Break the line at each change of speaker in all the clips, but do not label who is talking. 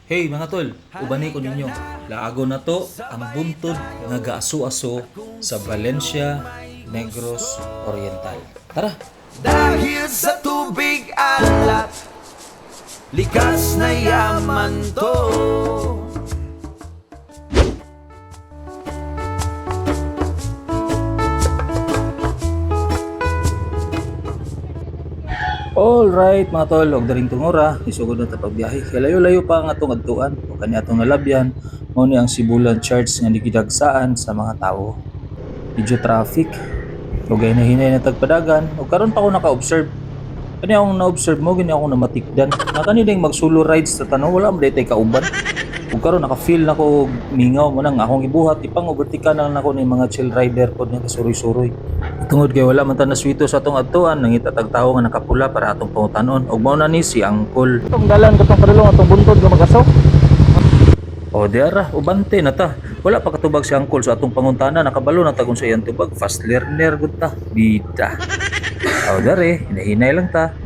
Hey mga tol, ubani ko ninyo. Laago na to ang buntod nga gaaso-aso sa Valencia, Negros Oriental. Tara!
Dahil sa tubig alat, likas na yaman to.
Alright mga tol, og daring tungora, isugod na ta pagbiyahe. Kay layo-layo pa ang atong adtuan o kani atong nalabyan, mao ni ang Sibulan Church nga nigidagsaan sa mga tawo. Medyo traffic, ug hinay na tagpadagan, ug karon pa ako naka-observe. Kani akong na-observe mo, gani ako namatikdan. Na kani ding mag-solo rides sa tanong, wala mo daytay kauban. Ug karon naka-feel na ko mingaw mo nang akong ibuhat, ipang-overtake na nako ni mga chill rider pod nga kasuroy-suroy. Tungod kay wala man ta naswito sa atong adtuan, nangitatag tawo nga nakapula para atong pangutanon. Ug mao na ni si Angkol. Itong dalan katong padulong atong buntod nga magasaw. O diara, ubante na ta. Wala pa katubag si Angkol sa atong pangutana, nakabalo na ta kung sa iyang tubag. Fast learner gud ta. Bida. O dare, hinahinay lang ta.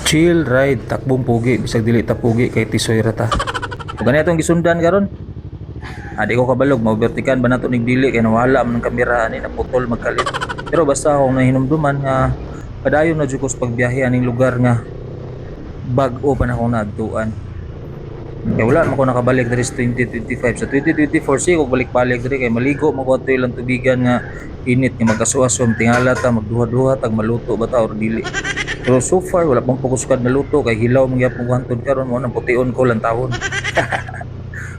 Chill ride, takbong pugi, bisag dili ta pugi kay tisoy ra ta. Ug gani atong gisundan karon. Adi ko kabalog, maubertikan ba nato nig dili kay nawala man ang kamera ani naputol magkalit. Pero basta akong nahinumduman nga padayon na jud ko sa pagbiyahe aning lugar nga bag-o pa na akong naadtuan. Kaya wala man ko nakabalik diri sa 2025. Sa 2024 sige kog balik-balik diri kay maligo mo ko lang tubigan nga init nga magkasuasom tingala ta magduha-duha tag maluto ba ta or dili. Pero so far wala pang fokus kad maluto kay hilaw man gyapon ko hantod karon mo nang pution ko lang tawon.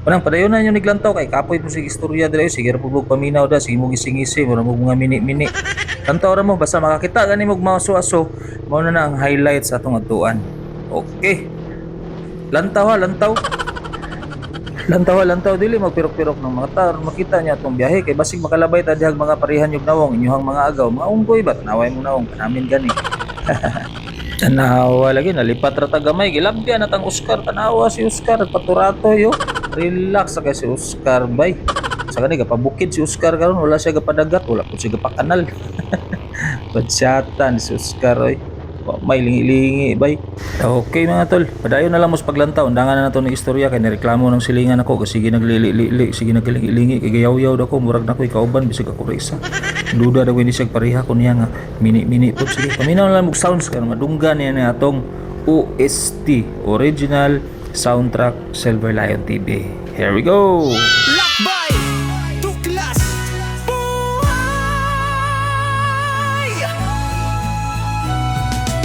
Unang padayon na nyo niglantaw kay kapoy po sige istorya diri sige ra pug paminaw da sige mo gising-isi mo mga mini-mini. Lantaw ra mo basta makakita gani mo mauso-aso mao na ang highlight sa atong adtuan. Okay. Lantaw ha, lantaw. Lantaw dili magpirok-pirok ng mga tar makita niya atong biyahe kay basig makalabay ta dihag mga parehan yung nawong inyuhang mga agaw mga unggoy ba tanaway mo nawong kanamin gani. Tanawa lagi nalipat ra ta gamay gilabyan natang Oscar tanawa si Oscar paturato yo. Relax sa kay si Oscar bay. Sa kani gapabukid si Oscar karon wala siya gapadagat wala pud siya gapakanal. Badsyatan si Oscar oy. May lingi-lingi bay. Okay mga tol, padayon na lang mo sa paglantaw. Undangan na nato ng istorya kay nireklamo ng silingan ako kasi sige naglili-li, sige naglingi-lingi kay gayaw-yaw dako murag na ko'y kauban bisig ako ra isa. Duda daw hindi siya pareha ko niya nga mini-mini po sige. Paminaw na lang mo sounds kay madunggan niya na atong OST, Original Soundtrack Silver Lion TV. Here we go.
Lakbay, tuklas, buhay.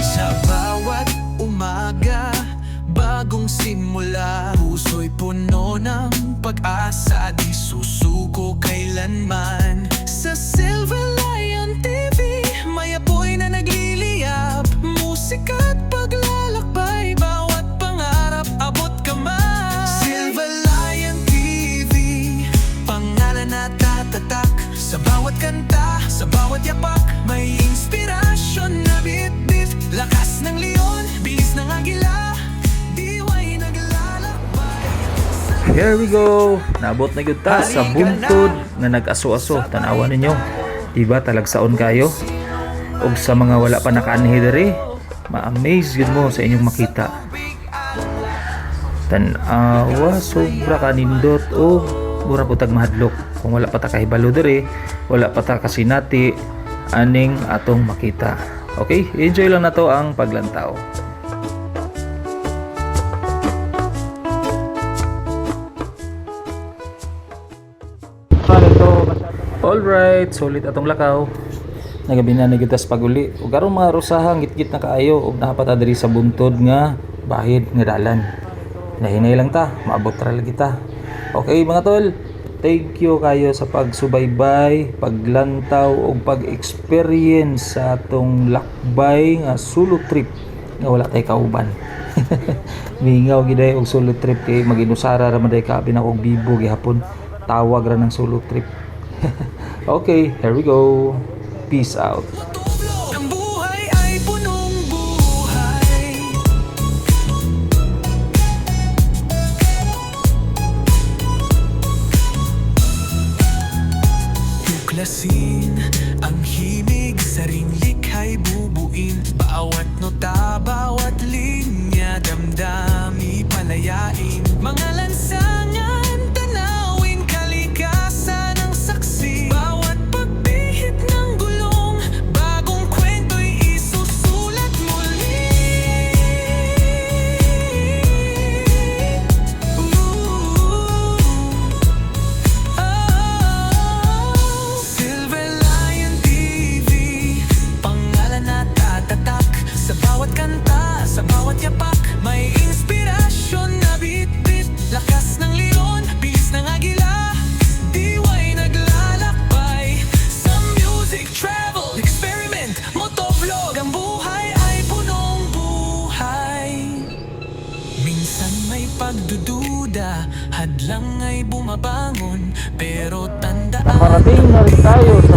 Sa bawat umaga, bagong simula, puso'y puno ng pag-asa, di susuko kailanman. Sa Silver Lion TV, may apoy na nagliliyab, musika at paglalakbay, bawat pangarap abot kamay. Silver Lion TV, pangalan na tatatak, sa bawat kanta, sa bawat yapak, may inspirasyon na bit-bit, lakas ng leon, bilis ng agila, diway naglalakbay.
Here we go. Naabot na gyud ta sa buntod nga nag-aso-aso. Tanawan ninyo. Diba talagsaon kayo? Og sa mga wala pa nakaanhi diri, ma-amaze gyud mo sa inyong makita. Tanawa sobra kanindot o mura po tag mahadlok. Kung wala pa ta kahibalo diri, wala pa ta kasinati aning atong makita. Okay, enjoy lang nato ang paglantaw. Alright, solid atong lakaw. Nagabi na nagitas paguli. Ug karon mga rusahang gitgit na kaayo ug nahapat ta diri sa buntod nga bahid nga dalan. Nahinay lang ta, maabot ra lagi ta. Okay mga tol, thank you kayo sa pagsubaybay, paglantaw ug pag-experience sa atong lakbay nga solo trip nga wala tay kauban. Mingaw giday og solo trip kay maginusara ra man day kabi na og bibo gihapon. Tawag ra ng solo trip. Okay, here we go. Peace out.
Ang buhay ay punong buhay. Tuklasin ang himig sa likhay bubuin. Bawat nota, bawat linya, damdami palayain. Mga lansa magdududa, hadlang ay bumabangon. Pero tandaan,
Nakarating na rin tayo sa